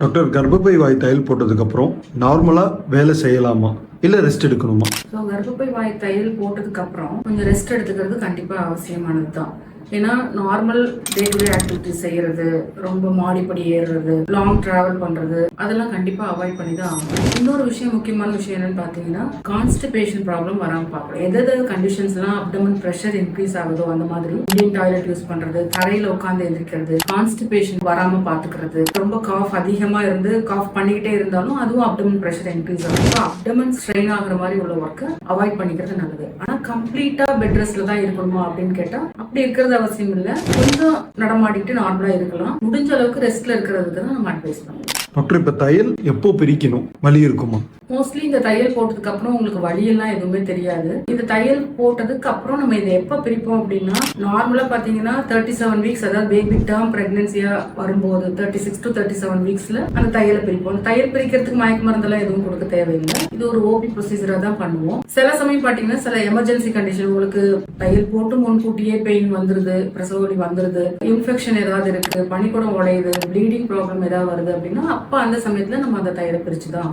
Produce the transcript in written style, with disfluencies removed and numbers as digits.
Doctor, கர்ப்பப்பை வாய் தையல் போட்டதுக்கு அப்புறம் நார்மலா வேலை செய்யலாமா இல்ல ரெஸ்ட் எடுக்கணுமா? கர்ப்பப்பை வாய் தையல் போட்டதுக்கு அப்புறம் கொஞ்சம் ரெஸ்ட் எடுத்துக்கிறது கண்டிப்பா அவசியமானது தான். ஏன்னா normal day to day activities செய்யறது, ரொம்ப மாடிப்படி ஏறுறது, லாங் டிராவல் பண்றது, அதெல்லாம் கண்டிப்பா அவாய்ட் பண்ணி தான் ஆகணும். இன்னொரு விஷயம், முக்கியமான விஷயம் என்னன்னு பாத்தீங்கன்னா, கான்ஸ்டிபேஷன் ப்ராப்ளம் வராம பார்க்கணும். எதாவது கண்டிஷன்ஸ்லாம் அப்டமன் பிரஷர் இன்க்ரீஸ் ஆகுதோ அந்த மாதிரி இந்தியன் டாய்லெட் யூஸ் பண்றது, தரையில உட்காந்து எந்திரிக்கிறது, கான்ஸ்டிபேஷன் வராம பாத்துக்கிறது, ரொம்ப காஃப் அதிகமா இருந்து காஃப் பண்ணிக்கிட்டே இருந்தாலும் அதுவும் அப்டமன் பிரஷர் இன்க்ரீஸ் ஆகும். அப்டமன் ஸ்ட்ரெயின் ஆகுற மாதிரி உள்ள ஒர்க்கை அவாய்ட் பண்ணிக்கிறது நல்லது. ஆனா கம்ப்ளீட்டா பெட் ரெஸ்ட்ல தான் இருக்கணுமா அப்படின்னு கேட்டா அப்படி இருக்கிறது அவசியம் இல்ல. கொஞ்சம் நடமாடிட்டு நார்மலா இருக்கலாம். முடிஞ்ச அளவுக்கு ரெஸ்ட்ல இருக்கிறதுக்கு தான் நம்ம அட்வைஸ் பண்ணுவோம். டாக்டர், இப்ப தையல் எப்போ பிரிக்கணும்? வலி இருக்குமா? மோஸ்ட்லி இந்த தையல் போட்டதுக்கு அப்புறம் உங்களுக்கு வலியெல்லாம் எதுவுமே தெரியாது. இந்த தையல் போட்டதுக்கு அப்புறம் நம்ம இதை எப்ப பிரிப்போம் அப்படின்னா, நார்மலா பாத்தீங்கன்னா 37 வீக்ஸ், அதாவது பேபி டேர்ம் பிரெக்னன்சியா வரும்போது 36 to 37 வீக்ஸ்ல அந்த தையலை பிரிப்போம். தையல் பிரிக்கிறதுக்கு மயக்க மருந்தெல்லாம் எதுவும் கொடுக்க தேவையில்லை. இது ஒரு ஓபி ப்ரொசீஜரா தான் பண்ணுவோம். சில சமயம் பாத்தீங்கன்னா சில எமர்ஜென்சி கண்டிஷன், உங்களுக்கு தையல் போட்டு முன்கூட்டியே பெயின் வந்துருது, பிரசவ வலி வந்துருது, இன்ஃபெக்ஷன் ஏதாவது இருக்கு, பனிக்கூடம் உடையுது, ப்ளீடிங் ப்ராப்ளம் ஏதாவது வருது அப்படின்னா அப்ப அந்த சமயத்துல நம்ம அந்த தையலை பிரிச்சுதான்